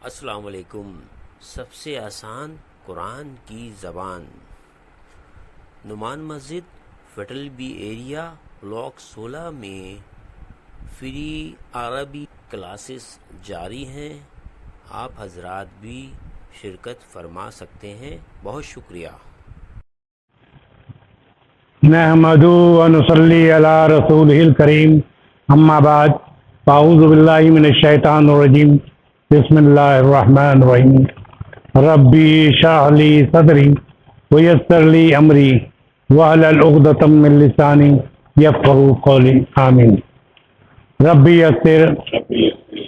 अस्सलाम वालेकुम। सबसे आसान कुरान की ज़बान। नुमान मस्जिद फेडरल बी एरिया ब्लॉक 16 में फ्री अरबी क्लासेस जारी हैं। आप हजरात भी शिरकत फरमा सकते हैं। बहुत शुक्रिया। नहमदु व नुसल्ली अला रसूलिहिल करीम, अम्मा बाद, अऊज़ु बिल्लाहि मिनश शैतानिर रजीम, बिस्मिल्लाहिर रहमानिर रहीम। रब्बी इश्रह ली सदरी व यस्सिर ली अमरी वहलुल उक़दतम मिन लिसानी यफ़क़हू क़ौली। आमीन। रब्बी यस्सिर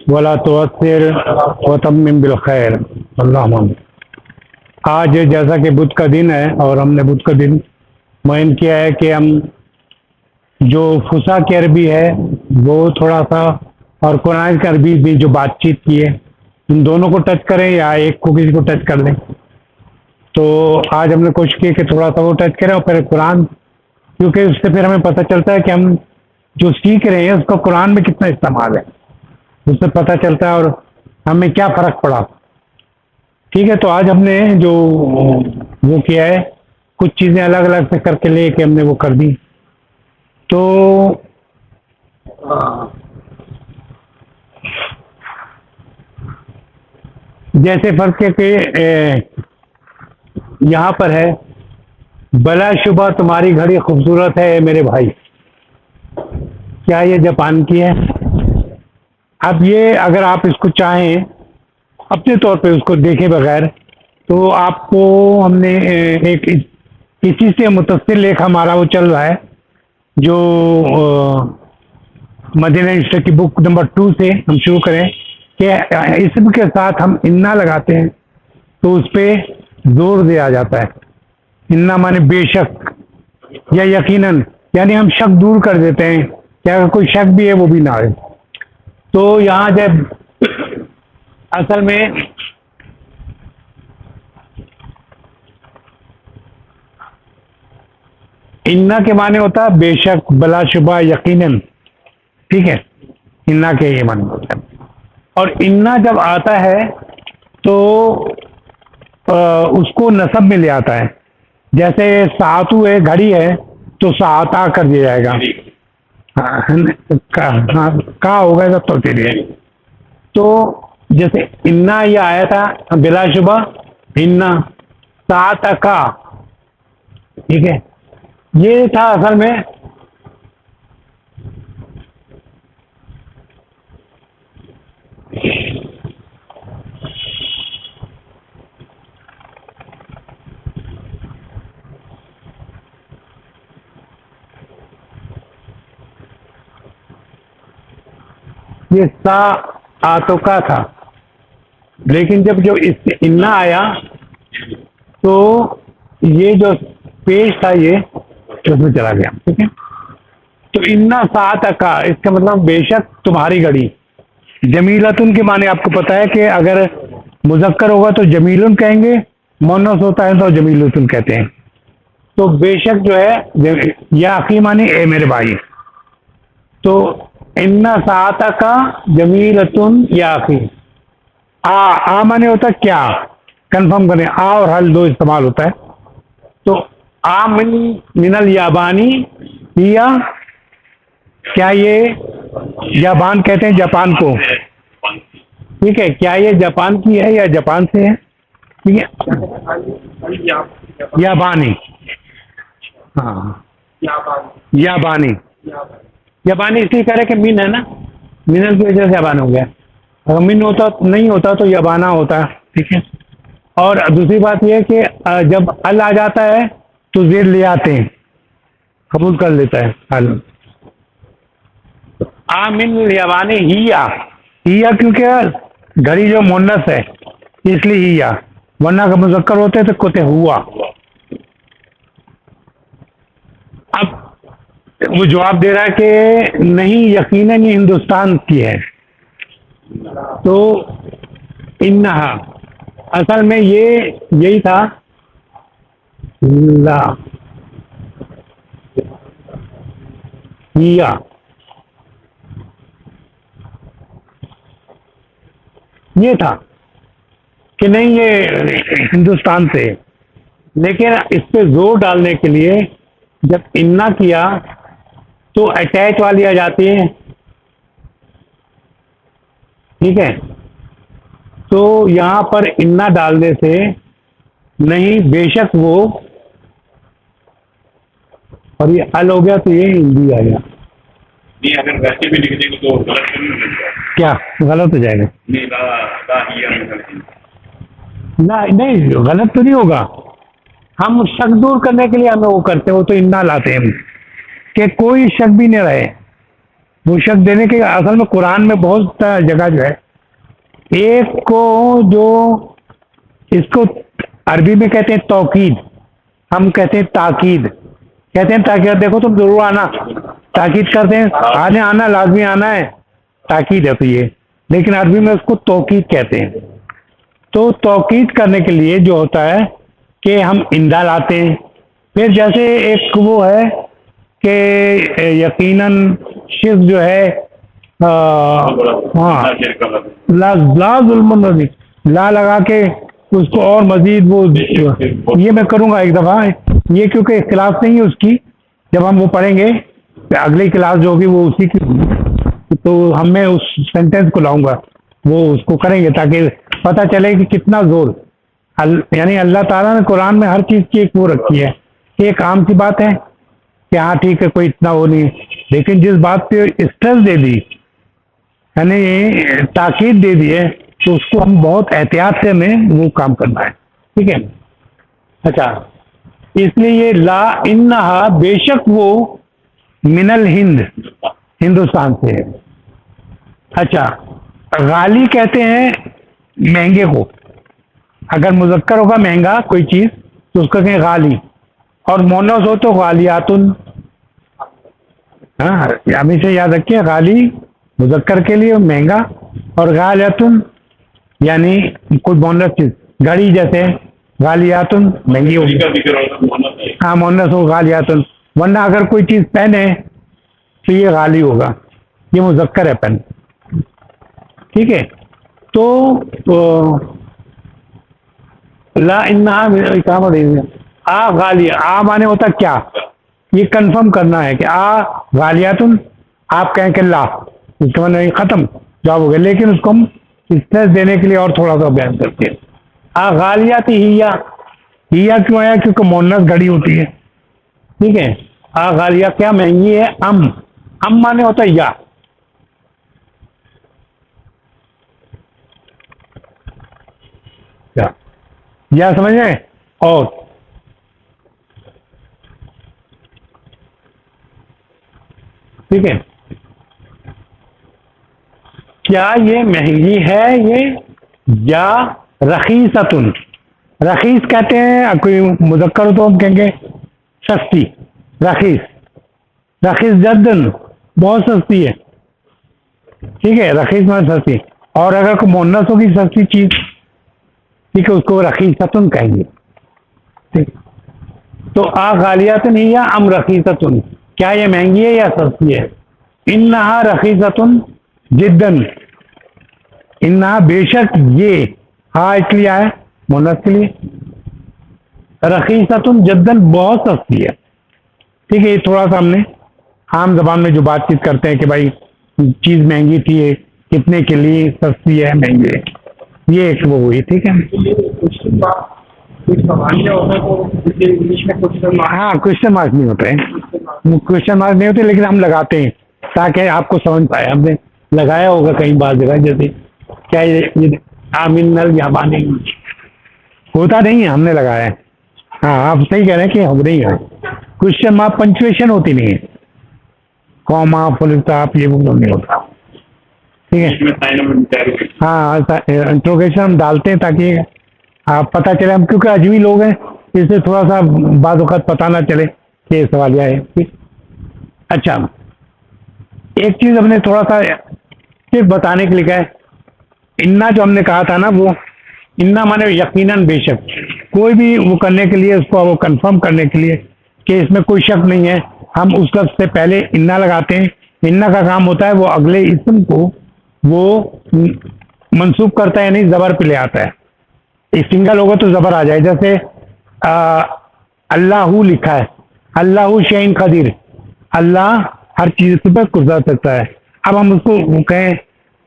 वला तुअस्सिर व तम्मिम बिल खैर। अल्लाहुम्मा आमीन। आज जैसा कि बुध का दिन है और हमने बुध का दिन मुअय्यन किया है कि हम जो फुसा की अरबी है वो थोड़ा सा, और कुरान की अरबी भी जो बातचीत की है, इन दोनों को टच करें या एक को किसी को टच कर लें। तो आज हमने कोशिश की कि थोड़ा सा वो टच करें और फिर कुरान, क्योंकि उससे फिर हमें पता चलता है कि हम जो सीख रहे हैं उसका कुरान में कितना इस्तेमाल है, उससे पता चलता है और हमें क्या फ़र्क पड़ा। ठीक है, तो आज हमने जो वो किया है, कुछ चीज़ें अलग अलग से करके ले के हमने वो कर दी। तो जैसे फर्क है कि यहाँ पर है, बला शुबा तुम्हारी घड़ी खूबसूरत है मेरे भाई। क्या ये जापान की है? अब ये अगर आप इसको चाहें अपने तौर पे उसको देखे बगैर, तो आपको हमने एक इसी से मुतस्सिल लेख हमारा वो चल रहा है, जो मदीना हिस्ट्री की बुक नंबर 2 से हम शुरू करें कि इसम के साथ हम इन्ना लगाते हैं तो उस पर जोर दिया जाता है। इन्ना माने बेशक या यकीनन, यानी हम शक दूर कर देते हैं कि अगर कोई शक भी है वो भी ना आए। तो यहाँ जब असल में इन्ना के माने होता है बेशक, बलाशुबा, यकीनन। ठीक है, इन्ना के ये माने होता है। और इन्ना जब आता है तो उसको नसब में ले आता है। जैसे सातु है, घड़ी है, तो साता कर दिया जाएगा। हाँ, हाँ, का होगा तब तो तेरे। तो जैसे इन्ना ये आया था बिलाशुबा, इन्ना सात का। ठीक है, ये था असल में ये सा आतो का था, लेकिन जब जो इस इन्ना आया तो ये जो पेश था ये उसमें चला गया। ठीक है, तो इन्ना सात का इसका मतलब बेशक तुम्हारी घड़ी। जमीलतुन के माने आपको पता है कि अगर मुजक्कर होगा तो जमीलुन कहेंगे, मोनस होता है तो जमीलुतुन कहते हैं। तो बेशक जो है या अखी माने ए मेरे भाई। तो इन्ना सात का जमीलतुन या अखी। आ माने होता है क्या, कंफर्म करें, आ और हल दो इस्तेमाल होता है। तो आ मिनल याबानी, या क्या ये जापान कहते हैं जापान को। ठीक है, क्या ये जापान की है या जापान से है? ठीक है, याबानी। हाँ, याबानी। याबानी इसलिए कह रहे कि मिन है ना, मिनल की वजह से याबान हो गया। अगर मिन होता नहीं होता तो याबाना होता। ठीक है, और दूसरी बात यह है कि जब अल आ जाता है तो जेर ले आते हैं, कबूल कर लेता है अल। आमिन यवानी हिया क्योंकि घड़ी जो मुन्नस है इसलिए हिया, वरना अगर मुजक्कर होते तो कहते हुआ। अब वो जवाब दे रहा है कि नहीं, यकीनन ये हिंदुस्तान की है। तो इन्नहा असल में ये यही था, ला हिया, ये था। कि नहीं ये हिंदुस्तान से है। लेकिन इस पे जोर डालने के लिए जब इन्ना किया तो अटैच वाली आ जाती है, ठीक है। तो यहाँ पर इन्ना डालने से नहीं, बेशक वो, और ये अल हो गया तो ये हिंदी आ गया। नहीं, अगर वैसे भी लिख देंगे तो गलत तो नहीं हो जाएगा। क्या गलत हो जाएगा? नहीं, दा हिया में गलती। ना नहीं, गलत तो नहीं होगा। हम शक दूर करने के लिए हमें वो करते हैं, वो तो इन्ना लाते हैं हम, कि कोई शक भी नहीं रहे। वो शक देने के असल में कुरान में बहुत जगह जो है, एक को जो इसको अरबी में कहते हैं तौकीद, हम कहते हैं ताकीद, कहते हैं ताकीद, देखो तुम जरूर आना, ताकीद करते हैं, आने आना लाजमी आना है, ताकीद है तो ये, लेकिन अरबी में उसको तौकीद कहते हैं। तो तौकीद करने के लिए जो होता है कि हम इंदा लाते हैं। फिर जैसे एक वो है कि यकीनन शिर्क जो है, हाँ, ला जुल्म नज़ीर, ला लगा के उसको और मजीद वो, ये मैं करूँगा एक दफ़ा, ये क्योंकि क्लास नहीं है उसकी, जब हम वो पढ़ेंगे अगली क्लास जो होगी वो उसी की, तो मैं उस सेंटेंस को लाऊंगा, वो उसको करेंगे ताकि पता चले कि कितना जोर, यानी अल्लाह ताला ने कुरान में हर चीज़ की एक वो रखी है। एक आम सी बात है कि हाँ ठीक है, कोई इतना वो नहीं, लेकिन जिस बात पे स्ट्रेस दे दी, यानी ताकीद दे दी है, तो उसको हम बहुत एहतियात से हमें वो काम करना है, ठीक है। अच्छा, इसलिए ये ला इन्नहा, बेशक वो, मिनल हिंद, हिंदुस्तान से है। अच्छा, गाली कहते हैं महंगे को, अगर मुजक्कर होगा महंगा कोई चीज़ तो उसका कहें गाली, और मोनस हो तो गालियातुन। हाँ, हमेशा याद रखिए, गाली मुजक्कर के लिए महंगा, और गालियातुन यानी कोई मोनस चीज़, घड़ी जैसे गालियातुन महंगी होगी, हाँ मोनस हो गालियातुन। वरना अगर कोई चीज़ पेन है तो ये गाली होगा, ये मुजक्कर है पेन, ठीक है। तो ला इन्ना कहाँ पर आ गाली, आ माने होता क्या, ये कंफर्म करना है कि आ गालियातुन, आप कहें कि ला, इसका मतलब खत्म जवाब हो गया, लेकिन उसको हम स्ट्रेस देने के लिए और थोड़ा सा बयान करते हैं। आ गालियाती हिया, हिया क्यों आया, क्योंकि मोनस घड़ी होती है, ठीक है। आ गालिया क्या महंगी है, अम माने होता है या, या समझ रहे। और ठीक है, क्या ये महंगी है ये, या रखीसतुन, रखीस कहते हैं, कोई मुजक्कर हो तो हम कहेंगे सस्ती, रखीस, रखीस जद्दन बहुत सस्ती है, ठीक है, रखीस में सस्ती। और अगर कोई मोनस होगी सस्ती चीज, ठीक है, उसको रखीसतुन कहेंगे, ठीक। तो आ गालियातुन ही या अम रखीसतुन, क्या ये महंगी है या सस्ती है। इन्नहा रखीसतुन जिद्दन, इन्नहा बेशक ये, हाँ इसलिए आया मोनस के लिए, रखीसतुन जद्दन बहुत सस्ती है, ठीक है। ये थोड़ा सा हमने आम जबान में जो बातचीत करते हैं कि भाई चीज़ महंगी थी, कितने के लिए सस्ती है महंगी है, ये एक वो हुई, ठीक है। हाँ, क्वेश्चन मार्क नहीं होते हैं, क्वेश्चन मार्क नहीं होते, लेकिन हम लगाते हैं ताकि आपको समझ पाए। हमने लगाया होगा कई बार जगह, जैसे क्या ये आमिन नल या बानी होता नहीं है, हमने लगाया है। हाँ, आप सही कह रहे हैं कि हम नहीं है, क्वेश्चन मार्क पंचुएशन होती नहीं है, कॉमा फुल स्टॉप ये वो नहीं होता, ठीक है। हाँ, इंट्रोगेशन हम डालते हैं ताकि आप पता चले, हम क्योंकि अजमी लोग हैं, इससे थोड़ा सा बाद वक़्त पता ना चले कि ये सवालिया है, ठीक। अच्छा, एक चीज़ हमने थोड़ा सा सिर्फ बताने के लिए कहा है, इन्ना जो हमने कहा था ना, वो इन्ना माने यकीनन बेशक, कोई भी वो करने के लिए, उसको वो कंफर्म करने के लिए कि इसमें कोई शक नहीं है, हम उस लफ्ज़ से पहले इन्ना लगाते हैं। इन्ना का काम होता है वो अगले इस्म को वो मंसूब करता है, यानी ज़बर पे ले आता है, सिंगल होगा तो जबर आ जाए। जैसे अल्लाहू लिखा है, अल्लाहू शैइन कदीर, अल्लाह हर चीज पर कुदरत रखता है। अब हम उसको वो कहें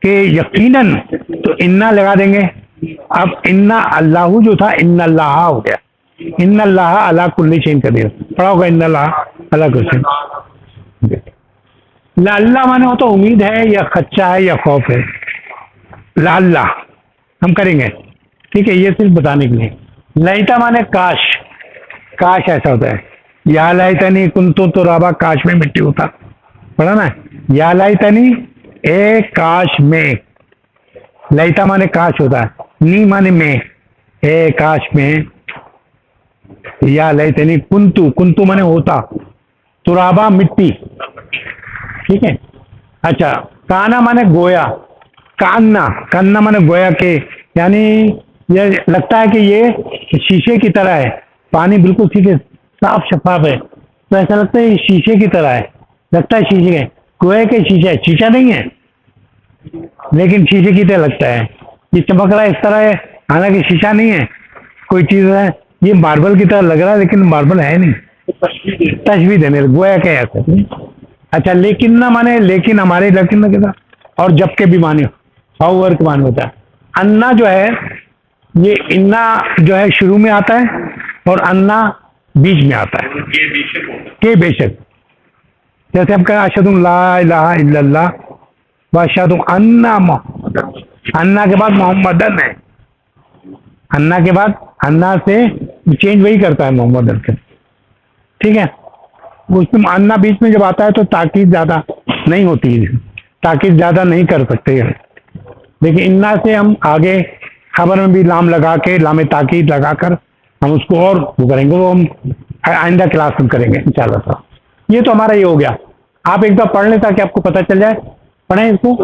कि यकीनन, तो इन्ना लगा देंगे। अब इन्ना अल्लाहू जो था इन्ना अल्लाह हो गया, इन्ना अल्लाह अला कुल्ली शैइन कदीर, पढ़ा होगा इन्ना अल्लाह अला कुल्ली शैइन। लाल्ला माने हो तो उम्मीद है या खच्चा है या खौफ है। लाल्ला हम करेंगे, ठीक है, ये सिर्फ बताने के लिए। लैता माने काश, काश ऐसा होता है। या लाइतनी कुंतु तुराबा, काश में मिट्टी होता, पढ़ा ना। या लाइतनी, ए काश में, लैता माने काश होता है, नी माने में, ए काश में। या लाइतनी कुंतु, कुंतु माने होता, तुराबा मिट्टी, ठीक है। अच्छा, काना माने गोया, कान्ना, कान्ना माने गोया के, यानी ये लगता है कि ये शीशे की तरह है, पानी बिल्कुल ठीक है, साफ शफाफ है, तो ऐसा लगता है ये शीशे की तरह है, लगता है शीशे के, गोया के शीशा है, शीशा नहीं है लेकिन शीशे की तरह लगता है, ये चमक रहा है इस तरह है, हालांकि शीशा नहीं है, कोई चीज है, ये मार्बल की तरह लग रहा है लेकिन मार्बल है नहीं, तशबीह देने गोया के ऐसे। अच्छा, लेकिन ना माने, लेकिन हमारे लेकिन ना कहता, और जब के भी माने, हाउवर के माने होता है। अन्ना जो है, ये इन्ना जो है शुरू में आता है और अन्ना बीच में आता है, ये बेशक होगा। के बेशक। जैसे हम कहें अशहदु ला इलाहा इल्लल्लाह व अशहदु अन्ना मोहम्मदन, अन्ना के बाद मोहम्मदन है, अन्ना के बाद, अन्ना से चेंज वही करता है मोहम्मदन से, ठीक है। उसमें अन्ना बीच में जब आता है तो ताकीद ज्यादा नहीं होती है, ताकीद ज्यादा नहीं कर सकते हैं, लेकिन इन्ना से हम आगे खबर में भी लाम लगा के, लाम ताकीद लगाकर हम उसको और वो करेंगे, वो हम आइंदा क्लास में करेंगे इंशाल्लाह ताला। ये तो हमारा ये हो गया, आप एक बार पढ़ लें ताकि आपको पता चल जाए, पढ़ें इसको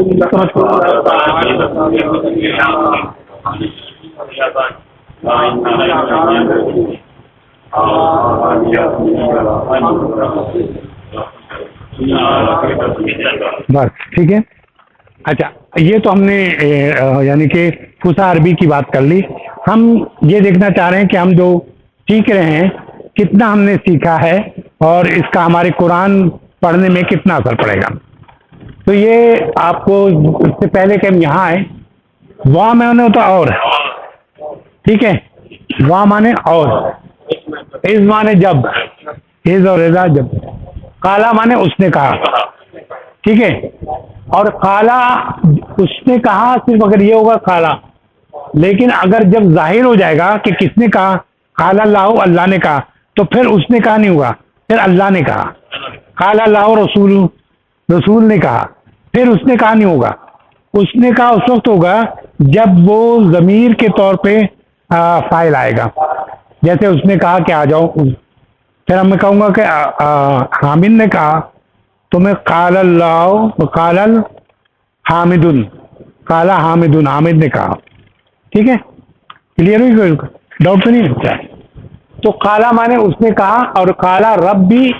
बस, ठीक है। अच्छा, ये तो हमने यानी कि फुसा अरबी की बात कर ली। हम ये देखना चाह रहे हैं कि हम जो सीख रहे हैं कितना हमने सीखा है और इसका हमारे कुरान पढ़ने में कितना असर पड़ेगा। तो ये आपको इससे पहले कि हम यहाँ आए, वाह मैंने होता और, ठीक है, वाह माने और, इज माने जब, इज और इजा जब, काला माने उसने कहा, ठीक है। और काला उसने कहा सिर्फ अगर ये होगा काला, लेकिन अगर जब जाहिर हो जाएगा कि किसने कहा, काला अल्लाह, अल्लाह ने कहा, तो फिर उसने कहा नहीं होगा, फिर अल्लाह ने कहा। काला अल्लाह रसूल, रसूल ने कहा, फिर उसने कहा नहीं होगा, उसने कहा उस वक्त होगा जब वो जमीर के तौर पे फाइल आएगा। जैसे उसने कहा कि आ जाओ, फिर मैं कहूँगा कि हामिद ने कहा, तो मैं काल अल्लाह कालल हामिदुन, काला हामिदुन, हामिद ने कहा, ठीक है। क्लियर हुई, कोई डाउट तो नहीं है? तो काला माने उसने कहा, और काला रब भी,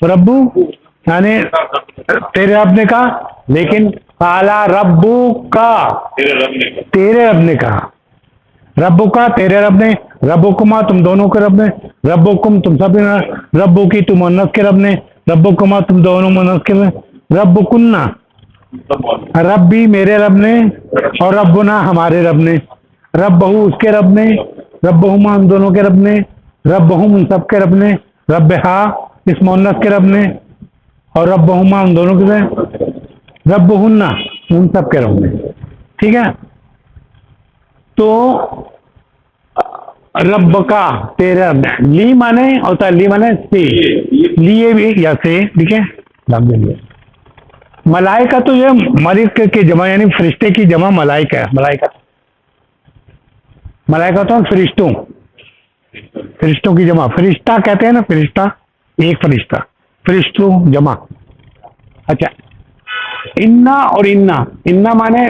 रब्बू यानी तेरे रब ने कहा, लेकिन काला रब्बू का, तेरे रब ने कहा, रब्बू का तेरे रब ने, रब्बुकुमा तुम दोनों के रब ने, रब्बुकुम तुम सब ने, रब्बू की तुम मुन्नस के रब ने, रब्बुकुमा तुम दोनों मुन्नस के रब, रब्बुकुन्ना रब्बी मेरे रब ने, और रब्बुना हमारे रब ने, रब्बहू उसके रब ने, रब्बहुमा हम दोनों के रब ने, रब्बहुम उन सब के रब ने, रब्बहा इस मुन्नस के रब ने, और रब्बहुमा उन दोनों के रब, रब्बहुन्ना उन सब के रब ने, ठीक है। तो रब का तेरे रब ने, ली माने होता है, ली माने से, लिए भी या से, ठीक है। मलाइका तो ये मलिक की जमा यानी फरिश्ते की जमा मलाइका है, मलाइका, मलाइका तो फरिश्तों, फरिश्तों की जमा, फरिश्ता कहते हैं ना, फरिश्ता एक फरिश्ता, फरिश्तों जमा। अच्छा, इन्ना और इन्ना, इन्ना माने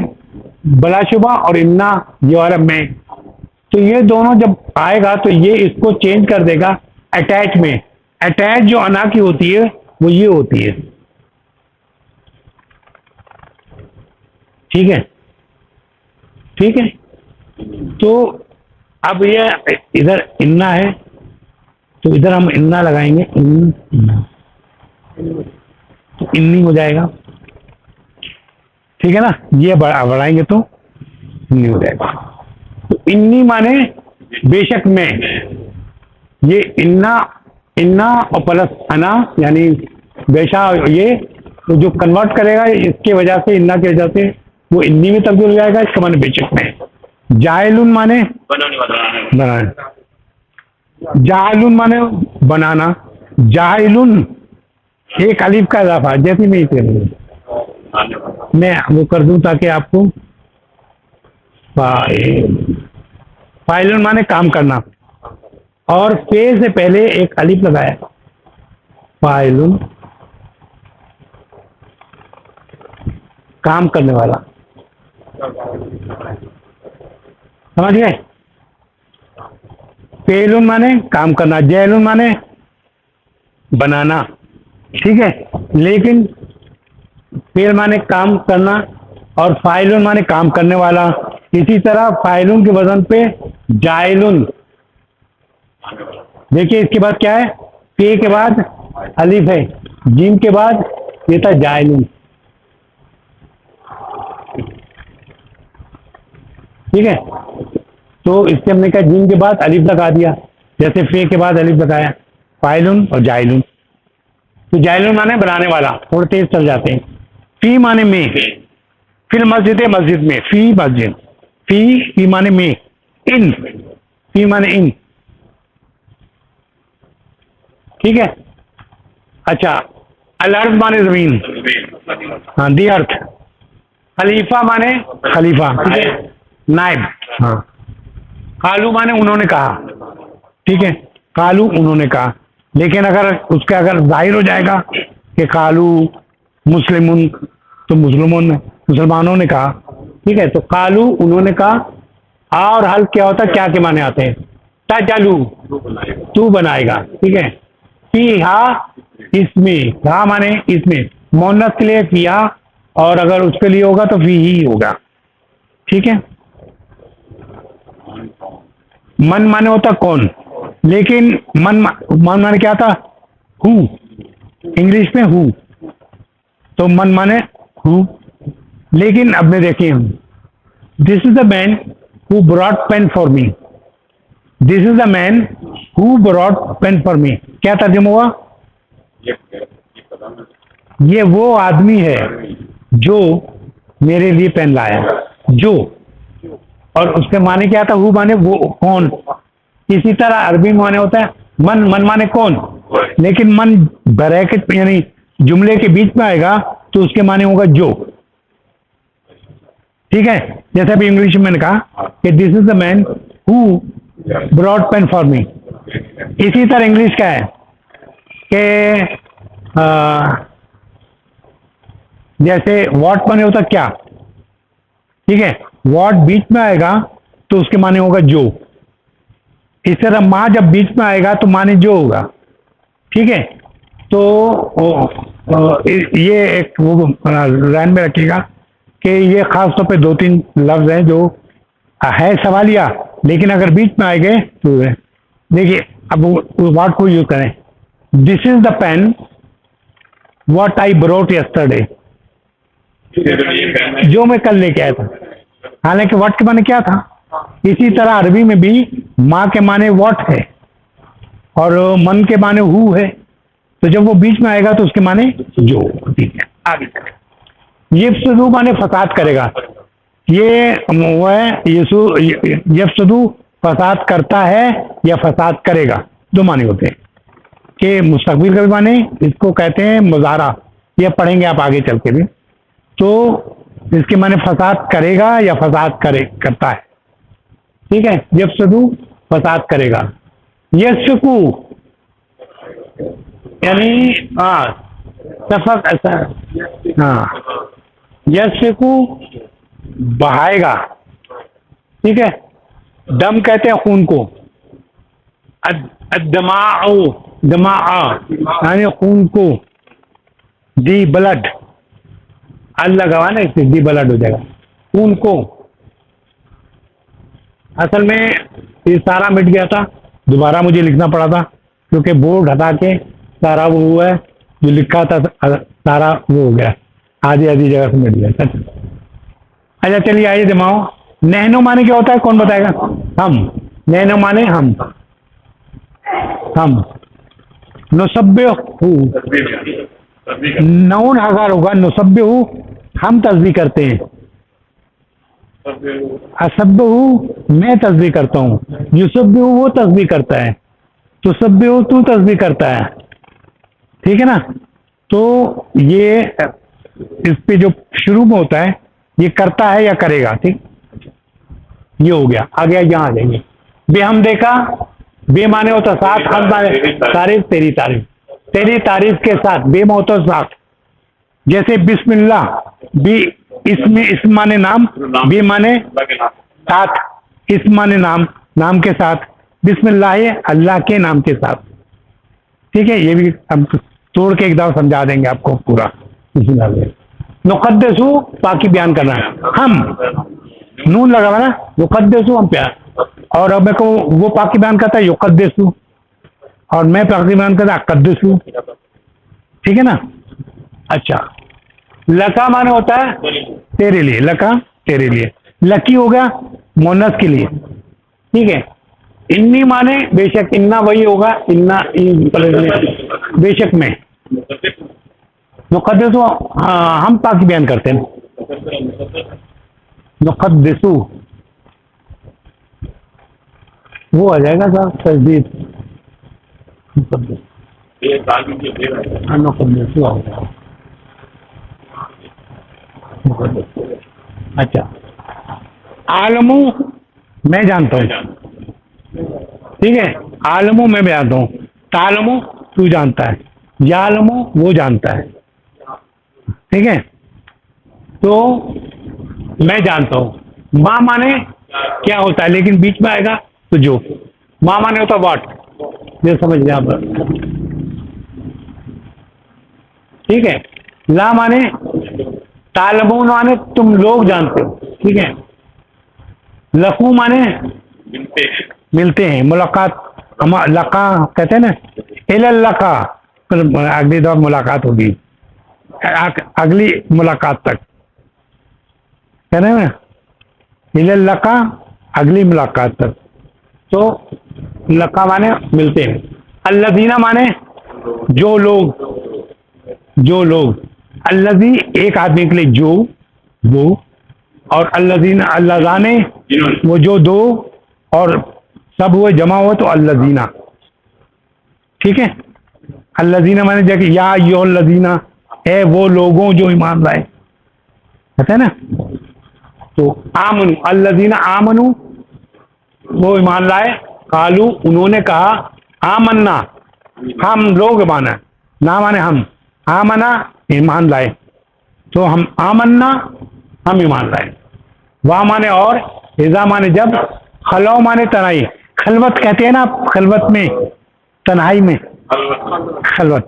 बलाशुबा और इन्ना ये अरब में, तो ये दोनों जब आएगा तो ये इसको चेंज कर देगा अटैच में। अटैच जो अना की होती है वो ये होती है, ठीक है, ठीक है। तो अब ये इधर इन्ना है तो इधर हम इन्ना लगाएंगे, इन्ना तो इन्नी हो जाएगा, ठीक है ना। ये बढ़ाएंगे तो इन्नी हो जाएगा। तो इन्नी माने बेशक में, ये इन्ना इन्ना और प्लस अना यानी बेशा, ये तो जो कन्वर्ट करेगा इसके वजह से, इन्ना की वजह से वो इन्नी में तब्दील हो जाएगा। इसका माने बेशक में। जाइलुन माने बनाने, जाइलुन माने बनाना, जाइलुन एक अलीफ का इजाफा, जैसे मैं वो कर दूं ताकि आपको फाइलुन माने काम करना, और पे से पहले एक अलीफ लगाया, फाइलुन काम करने वाला, समझ गए। फेलुन माने काम करना, जैलुन माने बनाना, ठीक है। लेकिन फेल माने काम करना और फाइलुन माने काम करने वाला। इसी तरह फाइलुन के वजन पे जाइलुन, देखिए इसके बाद क्या है, पे के बाद अलिफ है, जीम के बाद ये था जाइलुन, ठीक है। तो इससे हमने कहा जीम के बाद अलिफ लगा दिया, जैसे फे के बाद अलिफ लगाया, फाइलुन और जाइलुन। तो जाइलुन माने बनाने वाला, थोड़े तेज चल जाते हैं। फी माने में, फिर मस्जिद है मस्जिद में, फी मस्जिद, फी माने में, इन, फी माने इन, ठीक है। अच्छा, अल अर्द माने जमीन, हाँ दी अर्थ। खलीफा माने खलीफा, ठीक है, नाइब, हाँ। कालू माने उन्होंने कहा, ठीक है, कालू उन्होंने कहा। लेकिन अगर उसके अगर जाहिर हो जाएगा कि कालू मुस्लिमुन, तो मुसलमानों ने कहा, ठीक है। तो कालू उन्होंने कहा, आ और हल क्या होता है, क्या के माने आते हैं, तजलू तू बनाएगा, ठीक है। फी हा इसमें, हा माने इसमें, मोहन्नस के लिए फिया, और अगर उसके लिए होगा तो फी ही होगा, ठीक है। मन माने होता कौन, लेकिन मन माने क्या था, हु, इंग्लिश में हु, तो मन माने हु। लेकिन अब में देखिए, this is the man who brought pen for me, this is the man who brought pen for me, क्या तर्जुमा हुआ, ये वो आदमी है जो मेरे लिए पेन लाया, जो, और उसके माने क्या था, हु माने वो कौन। इसी तरह अरबी में माने होता है मन, मन माने कौन, लेकिन मन ब्रैकेट यानी जुमले के बीच में आएगा तो उसके माने होगा जो, ठीक है। जैसे अभी इंग्लिश में मैंने कहा कि this is the man who brought pen for me. इसी तरह इंग्लिश का है कि जैसे वॉट माने होता क्या, ठीक है, वॉट बीच में आएगा तो उसके माने होगा जो। इस तरह माँ जब बीच में आएगा तो माने जो होगा, ठीक है। तो ये एक वो ध्यान में रखिएगा कि ये खास तौर पे दो तीन लफ्ज हैं जो है सवालिया, लेकिन अगर बीच में आएंगे तो देखिए अब वाट को यूज करें, this is the pen what I brought yesterday, जो मैं कल लेके आया था। हालांकि वट के माने क्या था। इसी तरह अरबी में भी माँ के माने वॉट है और मन के माने हु है, तो जब वो बीच में आएगा तो उसके माने जो, ठीक है। आगे यफ्सदू माने फसाद करेगा, ये वो है यफ्सदू फसाद करता है या फसाद करेगा, दो माने होते हैं कि मुस्तकबिल का भी माने, इसको कहते हैं मुजारा, ये पढ़ेंगे आप आगे चल के भी। तो इसके माने फसाद करेगा या फसाद करता है, ठीक है। यफ्सदू फसाद करेगा, यस्फकू यानी सफक, ऐसा, हाँ, यस्फकू बहाएगा, ठीक है। दम कहते हैं खून को, दमाओ, दमा यानी खून को, दी ब्लड, अल्लाह गवा ना, इससे दी ब्लड हो जाएगा खून को। असल में ये सारा मिट गया था, दोबारा मुझे लिखना पड़ा था क्योंकि बोर्ड हटा के सारा वो हुआ है, जो लिखा था सारा वो हो गया, आधी आधी जगह से मिट गया। अच्छा चलिए आइए दिमाओ, नहनो माने क्या होता है, कौन बताएगा? हम। नहनो माने हम। नुसब्बे नौन हज़ार होगा, नुसब्बे हम तस्बीह करते हैं, असब्बहु मैं तस्बीह करता हूँ, युसब्बिहु वो तस्बीह करता है, तुसब्बिहु तू तस्बीह करता है। ठीक है ना? तो ये इस पे जो शुरू में होता है ये करता है या करेगा। ठीक, ये हो गया। आ गया, यहाँ आ जाएंगे। बे हम देखा, बे माने होता साथ, हम माने तारीफ, तेरी तारीफ, तेरी तारीफ के साथ, बे में होता साथ। जैसे बिस्मिल्लाह, बी इसमें इस्म माने नाम, बी माने साथ, इस्म माने नाम, नाम के साथ, बिस्मिल्लाह अल्लाह के नाम के साथ। ठीक है, ये भी हम तोड़ के एक दफा समझा देंगे आपको पूरा। नुक़द्दिसु बाकी बयान करना है, हम नून लगा हुआ ना, नुक़द्दिसु हम प्यार, और अब मेरे को वो पाकी बयान करता है युक़द्दिसु, और मैं पाकी बयान करता अक़द्दिसु। ठीक है ना? अच्छा, लका माने होता है तेरे लिए, लका तेरे लिए, लकी हो गया मोनस के लिए। ठीक है, इन्नी माने बेशक, इन्ना वही होगा, इन्ना बेशक में, नुक़द्दिसु हम पाकी बयान करते हैं, नुक़द्दिसु वो आ जाएगा साहब तस्दीद, नुक़द्दिसु आ गया। अच्छा, आलमू मैं जानता हूँ। ठीक है, आलमू मैं जानता हूँ, तालमू तू जानता है, यालमू वो जानता है। ठीक है, तो मैं जानता हूँ। माँ माने क्या होता है, लेकिन बीच में आएगा तो जो, माँ माने होता वाट, ये समझ लिया आप। ठीक है, ला माने तालमून माने तुम लोग जानते हो। ठीक है, लकू माने मिलते हैं, मुलाकात, हम लका कहते हैं ना, इलल लका, अगली दफा मुलाकात होगी, अगली मुलाकात तक कह रहे हैं ना, इलल लका अगली मुलाकात तक। तो लका माने मिलते हैं, अल्लज़ीना माने जो लोग, जो लोग, अल्लज़ी एक आदमी के लिए जो, वो, और अल्लज़ीना अल्लाज़ाने वो जो दो, और सब हुए जमा हुए तो अल्लज़ीना। ठीक है, अल्लज़ीना माने जैसे या अय्युहल्लज़ीना, है वो लोगों जो ईमान लाए, कहते हैं ना। तो आमनु, अल्लज़ीना आमनु वो ईमान लाए, कालू उन्होंने कहा, आमन्ना हम लोग माना, ना माने हम, आमना ईमान लाए, तो हम आमन्ना हम ईमान लाए। वाह माने और, इज़ा माने जब, खलौ माने तनाई, खलवत कहते हैं ना खलवत में, तन्हाई में खलवत,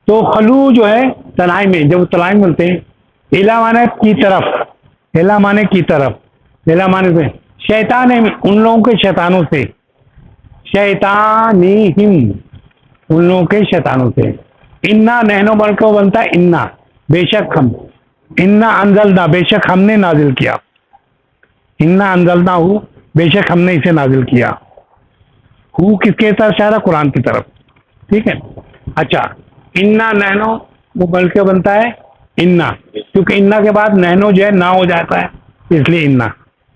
तो खलू जो है तन्हाई में, जब तन्हाई में मिलते हैं। इला माने की तरफ, इला माने की तरफ, इला माने से, शैतान उन लोगों के शैतानों से, शैतानीहिम उन लोगों के शैतानों से। इन्ना नहनो बन को बनता है इन्ना, बेशक हम, इन्ना अंजलना बेशक हमने नाजिल किया, इन्ना अंजलना हूँ बेशक हमने इसे नाजिल किया। हूँ किसके तरफ इशारा, कुरान की तरफ। ठीक है, अच्छा, इन्ना नहनो वो बन के बनता है इन्ना, क्योंकि इन्ना के बाद नहनो जो है ना हो जाता है, इसलिए इन्ना।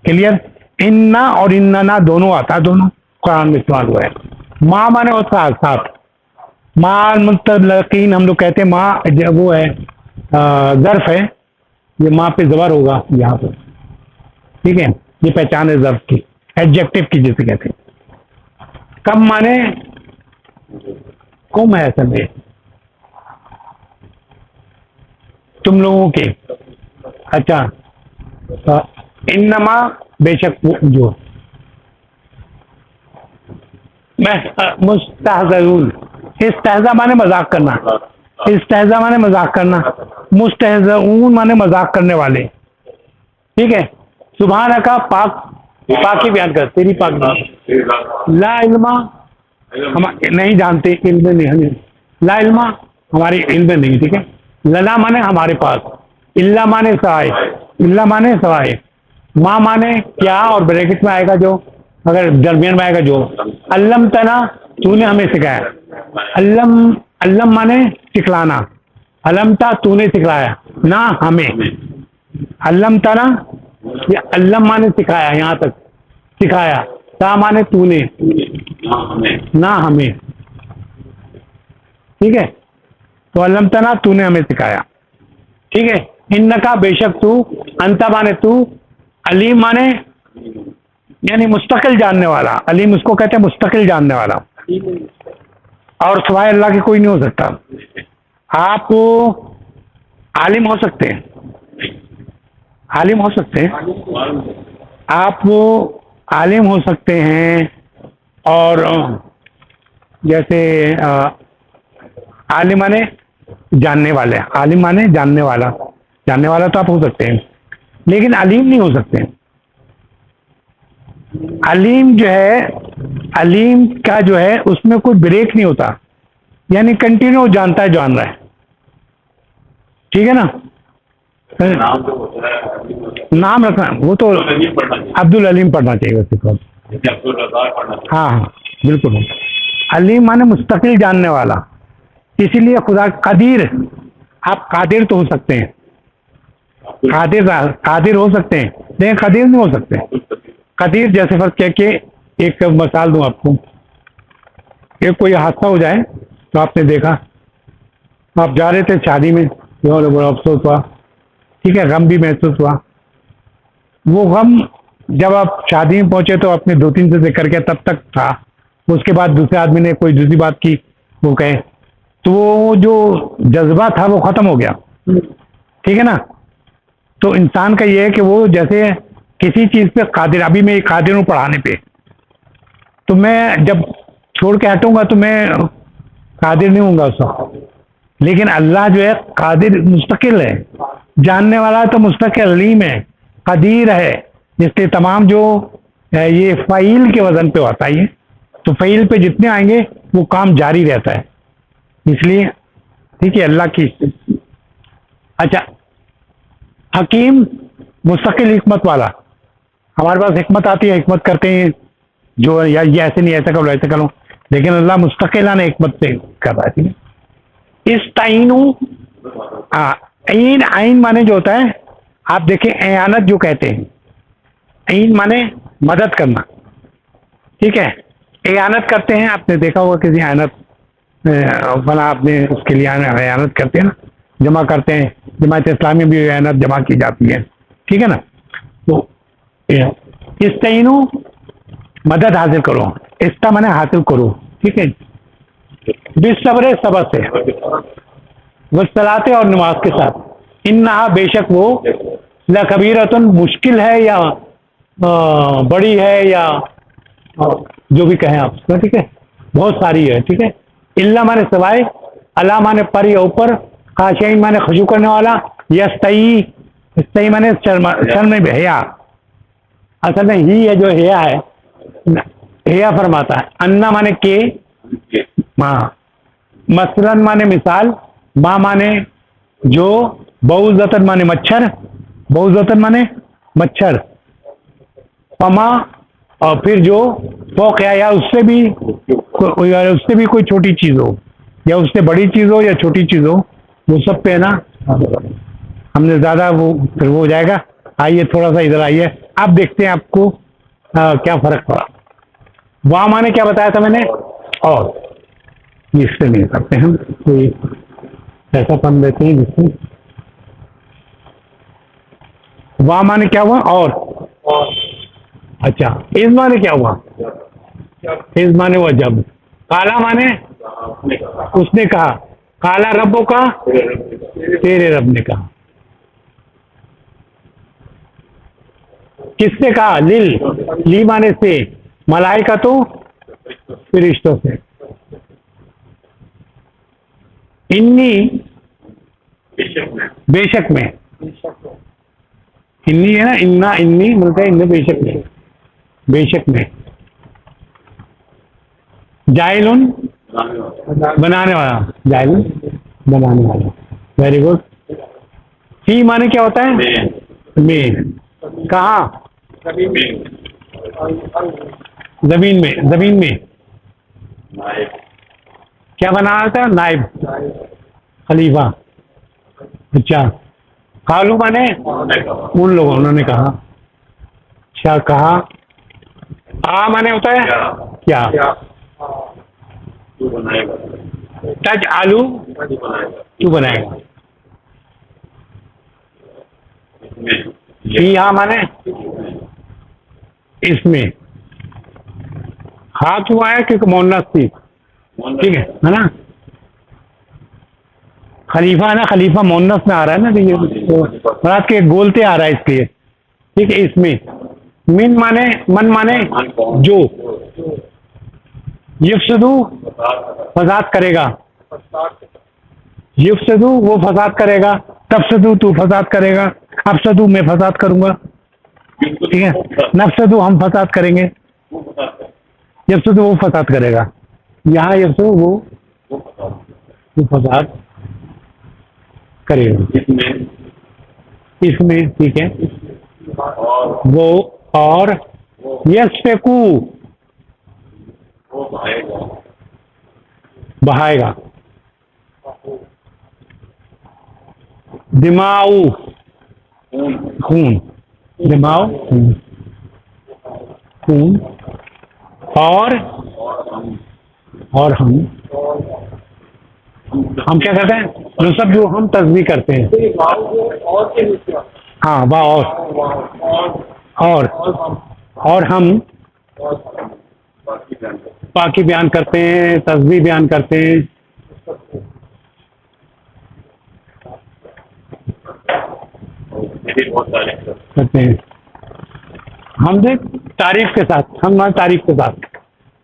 क्लियर, इन्ना और इन्ना ना दोनों आता है, दोनों कुरान में इस्तेमाल हुआ है। माँ माने होता है साथ, माँ मुतलकीन हम लोग कहते हैं, माँ वो है ज़र्फ है, ये माँ पे ज़बर होगा यहाँ पे। ठीक है, ये पहचान है ज़र्फ की, एडजेक्टिव की जिसे कहते हैं। कम माने कुम है असल में, तुम लोगों के। अच्छा, इन्नमा बेशक जो, मैं मुस्तहज़रून, इस्तहज़ा माने मजाक करना, इस्तहज़ा माने मजाक करना, मुस्तहज़ऊन माने मजाक करने वाले। ठीक है, सुभान का पाक, पाकी बयान कर, तेरी पाक ला इल्मा हम नहीं जानते, इल्म नहीं, ला इल्मा हमारी इल्म नहीं, ठीक है। लना माने हमारे पास, इल्ला माने सवाए, इल्ला माने सवाए, माँ माने क्या, और ब्रैकेट में आएगा जो, अगर दरमियान में आएगा जो, अल्लम तना तूने हमें सिखाया, अल्लम अल्लम माने सिखलाना, अलमता तूने सिखलाया, ना हमें, अल्लम तना या अल्लम माने सिखाया, यहाँ तक सिखाया, ता माने तूने, ना हमें, ठीक है। तो अल्लम तना तूने हमें सिखाया, ठीक है। इन्नका बेशक तू, अंता माने तू, अलीम माने यानी मुस्तकिल जानने वाला, अलीम उसको कहते हैं मुस्तकिल जानने वाला, और सिवाय अल्लाह के कोई नहीं हो सकता। आप आलिम हो सकते हैं, आलिम हो सकते हैं, आप आलिम हो सकते हैं, और जैसे आलिम माने जानने वाले, आलिम माने जानने वाला, जानने वाला तो आप हो सकते हैं, लेकिन अलीम नहीं हो सकते। अलीम जो है, अलीम का जो है उसमें कोई ब्रेक नहीं होता, यानी कंटिन्यू जानता है, जान रहा है, ठीक है ना। नाम रखना वो तो अब्दुल अलीम पढ़ना चाहिए वैसे तो, हाँ हाँ बिल्कुल। अलीम माने मुस्तकिल जानने वाला, इसीलिए खुदा कदीर, आप कादिर तो हो सकते हैं, कादिर हो सकते हैं, लेकिन कदीर नहीं हो सकते। कदीर जैसे फर्क कह के एक मिसाल दूं आपको, एक कोई हादसा हो जाए, तो आपने देखा आप जा रहे थे शादी में, बड़ा अफसोस हुआ, ठीक है, गम भी महसूस हुआ। वो गम जब आप शादी में पहुंचे तो आपने 2-3 से जिक्र किया, तब तक था, उसके बाद दूसरे आदमी ने कोई दूसरी बात की, वो कहे, तो वो जो जज्बा था वो खत्म हो गया, ठीक है ना। तो इंसान का ये है कि वो जैसे किसी चीज पे कादिर, अभी मैं कादिर हूँ पढ़ाने पे, तो मैं जब छोड़ के हटूंगा तो मैं कादिर नहीं हूँगा उस वक्त, लेकिन अल्लाह जो है कादिर मुस्तकिल है, जानने वाला है, तो मुस्तकिल अलीम है, कदीर है, इसलिए तमाम जो है ये फ़ाइल के वजन पे होता है, ये तो फ़ाइल पे जितने आएंगे वो काम जारी रहता है, इसलिए ठीक है अल्लाह की। अच्छा, हकीम मुस्तकिल हिकमत वाला, हमारे पास हिकमत आती है, हिकमत करते हैं जो, या ये ऐसे नहीं ऐसा करो ऐसे करो, लेकिन अल्लाह मुस्तकिलाना हिकमत से कर रहा है, ठीक है। इस ताइनू, आइन माने जो होता है, आप देखें एयानत जो कहते हैं, आइन माने मदद करना, ठीक है, एयानत करते हैं, आपने देखा होगा किसी एयानत बना, आपने उसके लिए एयानत करते हैं ना, जमा करते हैं, जमात इस्लामी भी एयानत जमा की जाती है, ठीक है ना। तो इस्ताइनु मदद हासिल करो, इस्ता माने हासिल करो, ठीक है, बिसब्र सबर से, वसलाते और नमाज के साथ, इन्ना बेशक वो लकबीरतुन मुश्किल है, या बड़ी है, या जो भी कहें आप, ठीक है, बहुत सारी है, ठीक है। इल्ला माने सवाए, अला माने पर या ऊपर, खाशियन माने खुशू करने वाला, यस्तई, इस्तई माने शर्म में हया, असल में ही है जो हया है, हया फरमाता है। अन्ना माने के, माँ, मसलन माने मिसाल, माँ माने जो, बहुजतन माने मच्छर, बहुजतन माने मच्छर, पमा, और फिर जो फौक या उससे भी कोई छोटी चीज हो, या उससे बड़ी चीज हो या छोटी चीज हो, वो सब पे है ना, हमने ज्यादा वो फिर वो हो जाएगा। आइए थोड़ा सा इधर आइए, आप देखते हैं आपको क्या फर्क पड़ा। वहां माने क्या बताया था मैंने, और इससे नहीं करते हम, कोई ऐसा पन देते हैं जिससे, वहां माने क्या हुआ, और अच्छा, इस माने क्या हुआ, इस माने हुआ जब, काला माने उसने कहा, काला रब्बों का, तेरे रब ने कहा, किससे कहा, ली माने से, मलाइका तो फरिश्तों से, इन्नी बेशक में, इन्नी है ना, इन्ना इन्नी मिलता है, इन्ने बेशक में, बेशक में, जाइलुन बनाने वाला, जाइलुन बनाने वाला। Very good. ही माने क्या होता है? में। कहाँ? जमीन में। जमीन में क्या बना रहा था? नाइब, खलीफा। अच्छा, कालू माने उन लोगों, उन्होंने कहा। अच्छा, कहा। आ माने होता है क्या? टच आलू तू बनाएगा। हाँ माने इसमें। हाँ क्यों आया? क्योंकि मोहन्नस थी, ठीक है ना? खलीफा है ना, खलीफा मोहन्नस में आ रहा है ना, तो ये मुराद के गोलते आ रहा है इसलिए, ठीक है। इसमें मिन माने मन माने जो, युफ्सदू फसाद करेगा, युफ्सदू वो फसाद करेगा, तफसदू तू फसाद करेगा, अफसदू मैं फसाद करूंगा, ठीक है। नफसदू हम फसाद करेंगे, यफसदू वो फसाद करेगा। यहाँ यफसदू वो फसाद करेगा इसमें, ठीक है। वो और यस्फेकू बहाएगा, दिमाऊ खून, दिमाऊ खून, और हम क्या करते हैं? जो सब जो हम तस्बीह करते हैं। हाँ वाह, और हम पाकी बयान करते हैं, तस्बीह बयान करते हैं। करते हैं हम देख तारीफ के साथ, हम ना तारीफ के साथ।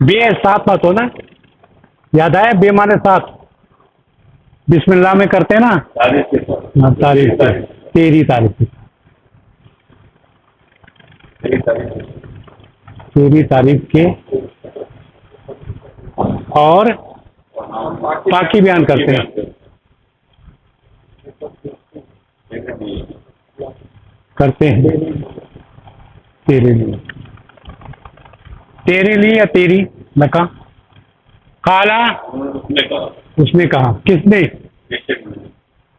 बे साथ मत हो ना, याद आया? बे माने साथ, बिस्मिल्लाह में करते हैं ना, हाँ तारीफ के, तेरी तारीफ, तेरी तारीफ के, और पाकी बयान करते हैं, करते हैं तेरे लिए, तेरे लिए या तेरी लका। काला उसने कहा, किसने?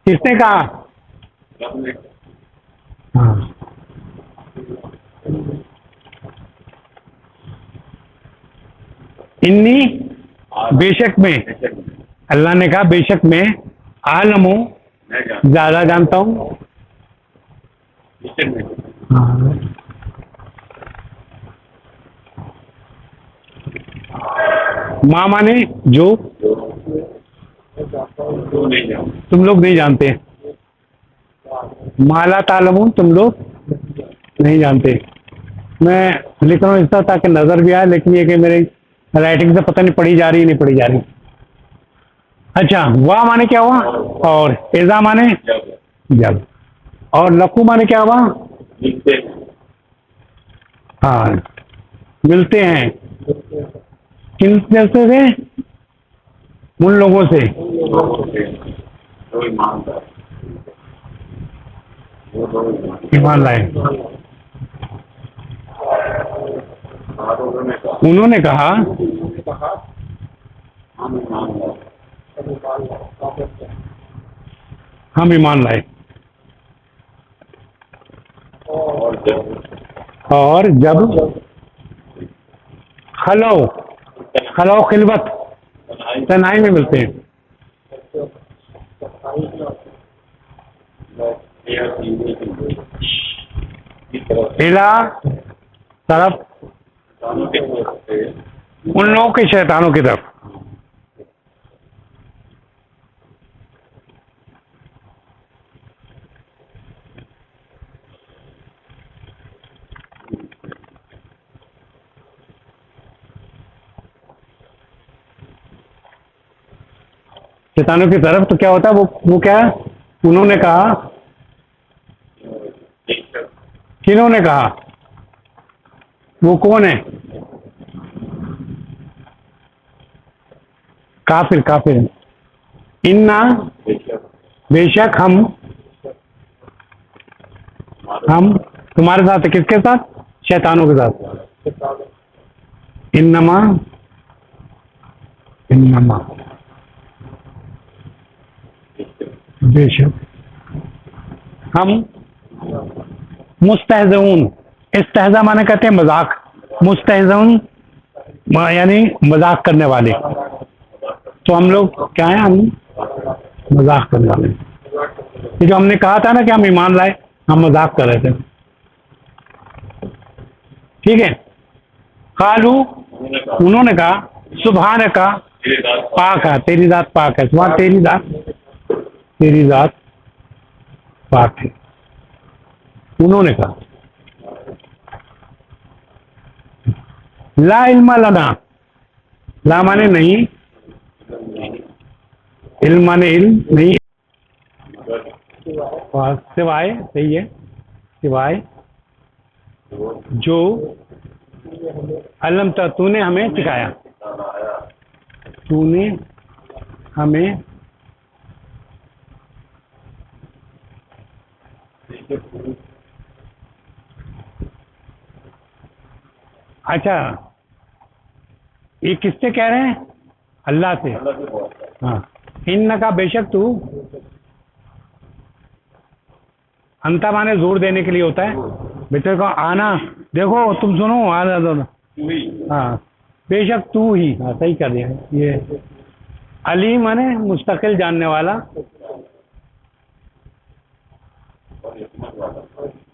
किसने कहा? हाँ, इन्नी बेशक में, अल्लाह ने कहा बेशक में, आलमू ज्यादा जानता हूँ। हाँ, माँ माने जो तुम लोग नहीं जानते, माला तालमून तुम लोग नहीं जानते। मैं लिख रहा हूँ इस तरह ताकि नजर भी आए, लेकिन ये कि मेरी राइटिंग से पता नहीं पढ़ी जा रही नहीं पढ़ी जा रही। अच्छा, वाह माने क्या हुआ? और एजा माने जब, और लकू माने क्या हुआ? हाँ, मिलते हैं। किन मिलते थे? उन लोगों से ईमान लाए। उन्होंने कहा हम ईमान लाए, और जब खलो खिलवत तन्हाई में मिलते हैं। इला तरफ उन लोगों के शैतानों की तरफ। शैतानों की तरफ तो क्या होता है? वो क्या है? उन्होंने कहा, किन्होंने कहा? वो कौन है? काफिर काफिर। इन्ना बेशक हम तुम्हारे साथ है। किसके साथ? शैतानों के साथ। इन्नमा इन्नमा बेशक हम मुस्तहज़ऊन। इस्तेहज़ा माने कहते हैं मजाक। मुस्तहज़ऊन यानी मजाक करने वाले। तो हम लोग क्या हैं? हम मजाक करने वाले। ये जो हमने कहा था ना कि हम ईमान लाए, हम मजाक कर रहे थे। ठीक है। कालू उन्होंने कहा सुभान का पाक है, तेरी जात पाक है। सुभान तेरी जात पाक है। उन्होंने कहा ला इल्मा लना। ला माने नहीं, इल्म माने इल्म नहीं। सिवाय, सही है, सिवाय जो अलम तूने हमें सिखाया। तूने हमें अच्छा, ये किससे कह रहे हैं? अल्लाह से। हाँ। इन का बेशक तू, अंता माने जोर देने के लिए होता है। बेटे को आना, देखो तुम सुनो, आना दो। हाँ, बेशक तू ही। हाँ, सही कर दिया। ये अली माने मुस्तकिल जानने वाला,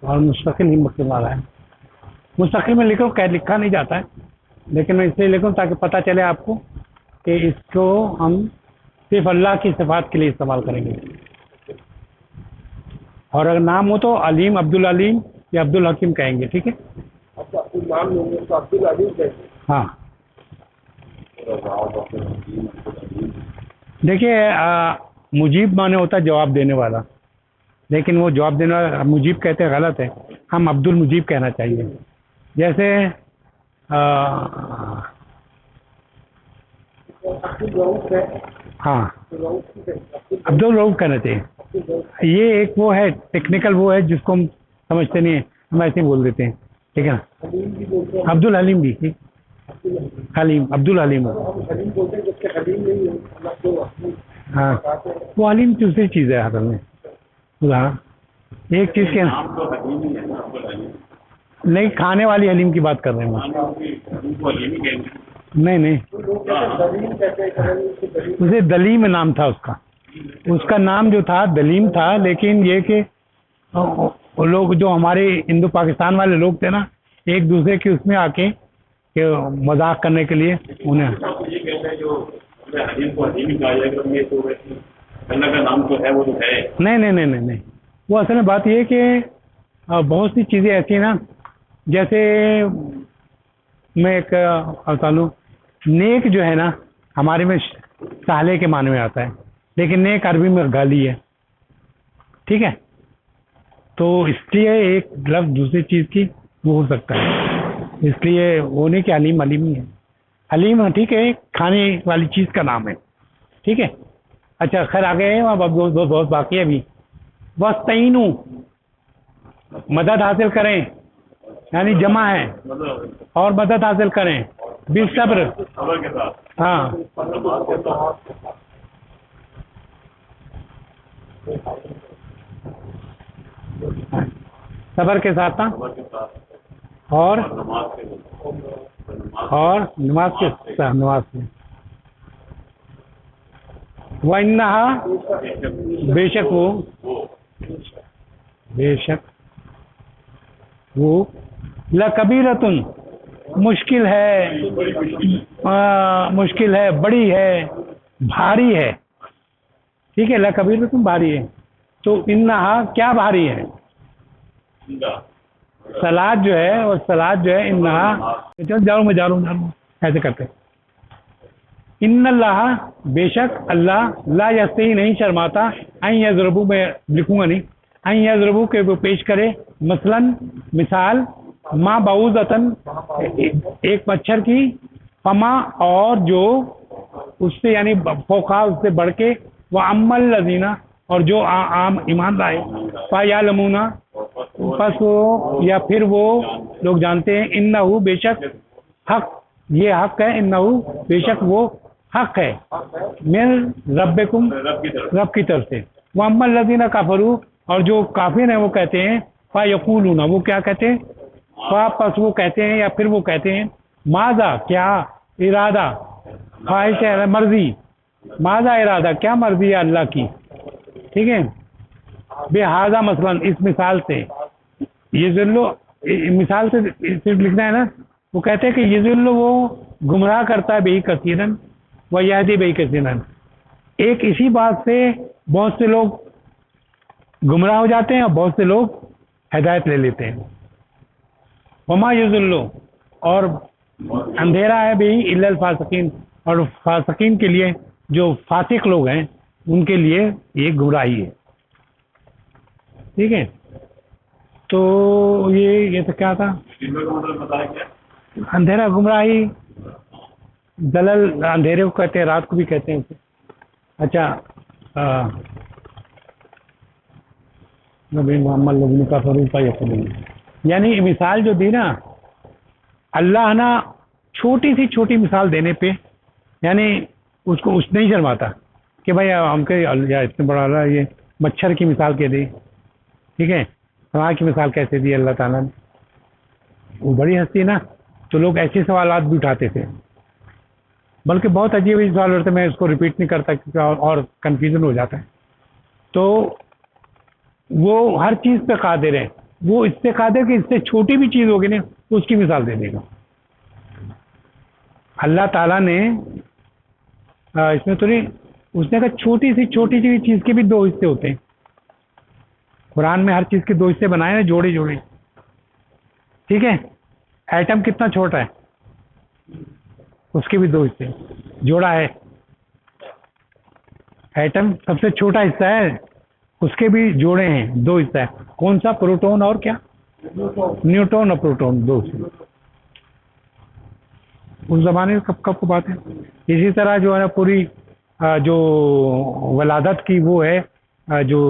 और मुस्तकिल हिम्मत वाला है। मुस्तकिल में लिखो, लिखा नहीं जाता है, लेकिन मैं इसलिए लिखूँ ताकि पता चले आपको कि इसको हम सिर्फ अल्लाह की सिफात के लिए इस्तेमाल करेंगे। और अगर नाम हो तो अलीम, अब्दुल अलीम या अब्दुल हकीम कहेंगे। ठीक है। नाम लेंगे तो अब्दुल अलीम कहेंगे। हाँ, देखिए मुजीब माने होता है जवाब देने वाला, लेकिन वो जवाब देने वाला मुजीब कहते हैं, गलत है। हम अब्दुल मुजीब कहना चाहिए। जैसे हाँ, अब्दुल रऊफ कहना चाहिए। ये एक वो है टेक्निकल, वो है जिसको हम समझते नहीं है, हम ऐसे ही बोल देते हैं। ठीक है ना। अब्दुल हलीम भी, हलीम, अब्दुल हलीम। हाँ, वो हलीम दूसरी चीज़ है असल में। एक चीज़ के नहीं, खाने वाली हलीम की बात कर रहे हैं। नहीं, उसे दलीम नाम था उसका। उसका नाम जो था दलीम था, लेकिन ये कि वो लोग जो हमारे हिंदू पाकिस्तान वाले लोग थे ना, एक दूसरे के उसमें आके कि मजाक करने के लिए उन्हें नहीं, वो असल में बात ये है कि बहुत सी चीज़ें ऐसी हैं ना, जैसे मैं एक बता लूँ, नेक जो है ना हमारे में साले के माने में आता है, लेकिन नेक अरबी में गाली है। ठीक है। तो इसलिए एक लफ्ज़ दूसरी चीज़ की वो हो सकता है, इसलिए वो नहीं कि हलीम हलीम ही है। हलीम ठीक है, खाने वाली चीज़ का नाम है। ठीक है। अच्छा, खैर आगे है, अब बहुत बाकी है अभी। वस्तईनु, मदद हासिल करें, यानी जमा है, और मदद हासिल करें बिसब्र। हाँ, सबर के साथ था, और नमाज के वन्नहा, बेशक वो लकबीरतुन, मुश्किल है, बड़ी है, भारी है। ठीक है। लकबीरतुन भारी है। तो इन्नहा क्या भारी है? सलाद जो है, और सलाद जो है इन्नहा, मैं जा रहा हूँ ऐसे करते। इन्नल्लाह, बेशक अल्लाह, ला यस्तही, नहीं शर्माता, अन यज़रबू, मैं लिखूंगा नहीं, अन यज़रबू के वो पेश करे, मसलन मिसाल, माँ बाऊज़तन, एक मच्छर की, फमा, और जो उससे यानी फौका उससे बढ़ के वह अम्मल लजीना, और जो आम ईमान लाए फायालमूना, बस वो या फिर वो लोग जानते हैं इन्नहु बेशक हक, ये हक है, इन्नहु बेशक वो हक है मिन रब्बिकुम, रब की तरफ से। वह अम्मल लजीना काफरू, और जो काफिर हैं वो कहते हैं फायकूलूना, वो क्या कहते हैं, वापस वो कहते हैं या फिर वो कहते हैं माजा, क्या इरादा, ख्वाहिश है मर्जी, माजा इरादा, क्या मर्जी है अल्लाह की, ठीक है। बेहाजा मसलन, इस मिसाल से, ये जिल्लो मिसाल से सिर्फ लिखना है ना, वो कहते हैं कि ये जिल्लो वो गुमराह करता है बेही कसीरन व यादी बेही कसीरन, एक इसी बात से बहुत से लोग गुमराह हो जाते हैं और बहुत से लोग हिदायत ले लेते हैं। वमा युज़िल्लु, और अंधेरा है बेही इल्लल फासिकीन, और फासिकीन के लिए, जो फासिक लोग हैं उनके लिए ये गुमराही है, ठीक है। तो ये तो क्या था, अंधेरा गुमराही, दलल अंधेरे को कहते हैं, रात को भी कहते हैं उसे। अच्छा, नबी मोहम्मद लोगों का फरूफा यानी मिसाल जो दी ना अल्लाह ना, छोटी सी छोटी मिसाल देने पे यानी उसको उस नहीं शर्माता कि भाई हमके या इतने बड़ा अल्लाह, ये मच्छर की मिसाल कह दी, ठीक है, वहाँ की मिसाल कैसे दी अल्लाह ताला ने, वो बड़ी हस्ती ना, तो लोग ऐसे सवालात भी उठाते थे, बल्कि बहुत अजीब सवाल होते, मैं इसको रिपीट नहीं करता क्योंकि और कन्फ्यूजन हो जाता है। तो वो हर चीज़ पे कादिर है, वो इससे कादिर कि इससे छोटी भी चीज़ होगी ना उसकी मिसाल दे देगा। अल्लाह ताला ने इसमें तो नहीं, उसने कहा छोटी सी चीज़ के भी दो हिस्से होते हैं, कुरान में हर चीज़ के दो हिस्से बनाए हैं, जोड़े जोड़े, ठीक है। एटम कितना छोटा है, उसके भी दो हिस्से जोड़ा है। एटम सबसे छोटा हिस्सा है, उसके भी जोड़े हैं, दो हिस्सा है, कौन सा, प्रोटॉन और क्या, न्यूट्रॉन और प्रोटॉन, दो हिस्से। उस जमाने में कब की बात है। इसी तरह जो है ना पूरी जो वलादत की वो है, जो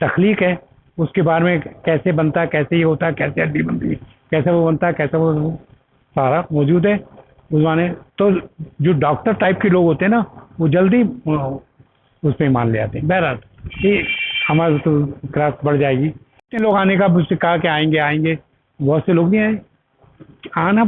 तख्लीक है, उसके बारे में कैसे बनता है, कैसे ये होता है, कैसे हड्डी बनती है, कैसे वो बनता है, कैसे वो सारा मौजूद है उस जमाने। तो जो डॉक्टर टाइप के लोग होते हैं ना, वो जल्दी उस पर मान ले आते हैं। बहरहाल ये हमारा तो क्लास बढ़ जाएगी, इतने लोग आने का मुझसे कहा कि आएंगे, बहुत से लोग नहीं आए, आना